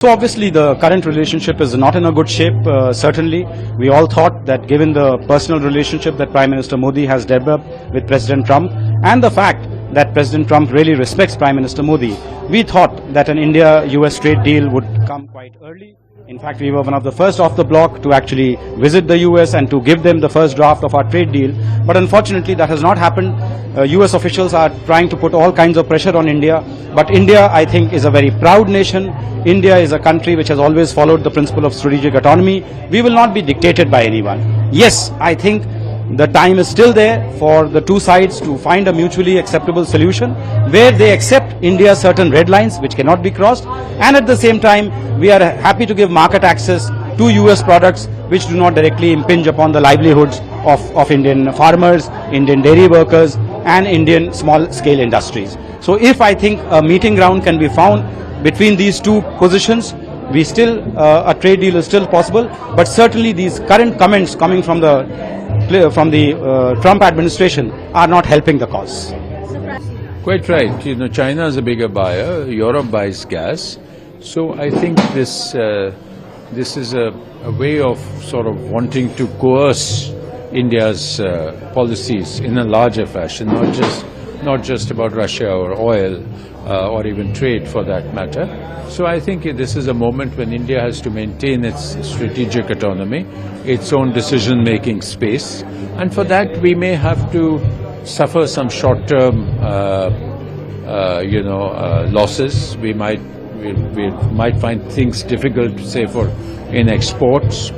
So obviously the current relationship is not in a good shape, certainly. We all thought that given the personal relationship that Prime Minister Modi has developed with President Trump and the fact that President Trump really respects Prime Minister Modi, we thought that an India-US trade deal would come quite early. In fact, we were one of the first off the block to actually visit the US and to give them the first draft of our trade deal. But unfortunately, that has not happened. US officials are trying to put all kinds of pressure on India. But India, I think, is a very proud nation. India is a country which has always followed the principle of strategic autonomy. We will not be dictated by anyone. Yes, I think the time is still there for the two sides to find a mutually acceptable solution where they accept India's certain red lines which cannot be crossed, and at the same time we are happy to give market access to US products which do not directly impinge upon the livelihoods of Indian farmers, Indian dairy workers and Indian small scale industries. So if I think a meeting ground can be found between these two positions, we still, a trade deal is still possible, but certainly these current comments coming from the Trump administration are not helping the cause. Quite right. You know, China is a bigger buyer. Europe buys gas. So I think this is a way of sort of wanting to coerce India's policies in a larger fashion, not just about Russia or oil or even trade for that matter. So I think this is a moment when India has to maintain its strategic autonomy, its own decision-making space, and for that we may have to suffer some short-term, losses. We might find things difficult, say, in exports,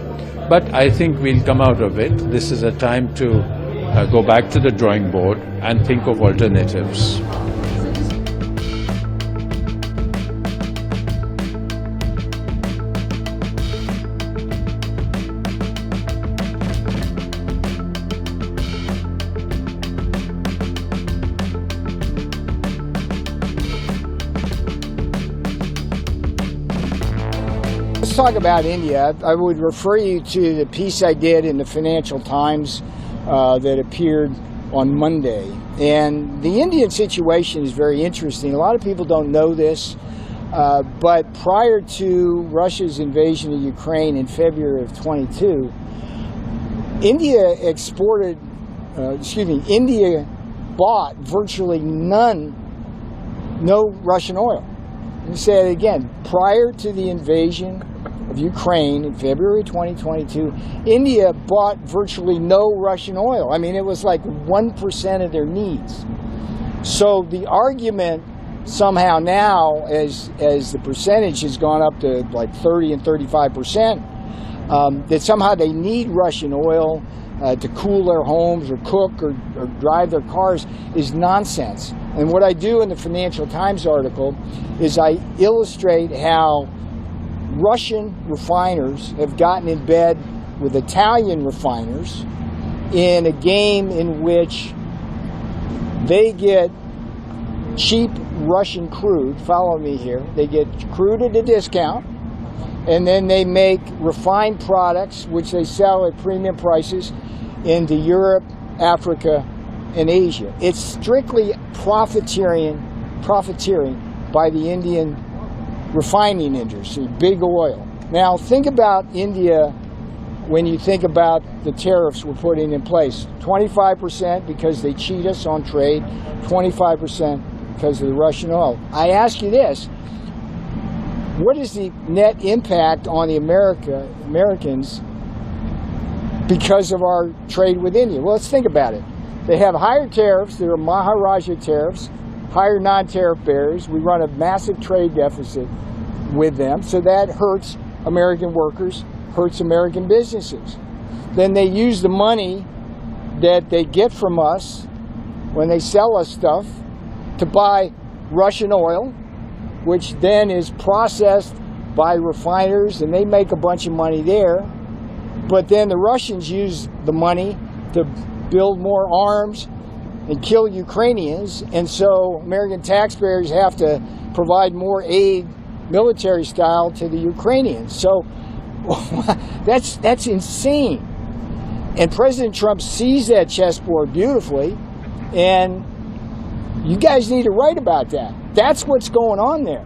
but I think we'll come out of it. This is a time to go back to the drawing board and think of alternatives. Let's talk about India. I would refer you to the piece I did in the Financial Times that appeared on Monday. And the Indian situation is very interesting. A lot of people don't know this, but prior to Russia's invasion of Ukraine in February of 22, India bought virtually no Russian oil. Let me say it again. Prior to the invasion of Ukraine in February 2022, India bought virtually no Russian oil. I mean, it was like 1% of their needs. So the argument somehow now, as the percentage has gone up to like 30 and 35%, that somehow they need Russian oil to cool their homes or cook or drive their cars is nonsense. And what I do in the Financial Times article is I illustrate how Russian refiners have gotten in bed with Italian refiners in a game in which they get cheap Russian crude, follow me here, they get crude at a discount, and then they make refined products which they sell at premium prices into Europe, Africa, and Asia. It's strictly profiteering by the Indian refining industry, big oil. Now think about India when you think about the tariffs we're putting in place. 25% because they cheat us on trade, 25% because of the Russian oil. I ask you this, what is the net impact on the Americans because of our trade with India? Well, let's think about it. They have higher tariffs, there are Maharaja tariffs, higher non-tariff barriers. We run a massive trade deficit with them, so that hurts American workers, hurts American businesses. Then they use the money that they get from us when they sell us stuff to buy Russian oil, which then is processed by refiners, and they make a bunch of money there. But then the Russians use the money to build more arms and kill Ukrainians, and so American taxpayers have to provide more aid, military style, to the Ukrainians. So that's insane. And President Trump sees that chessboard beautifully, and you guys need to write about that. That's what's going on there.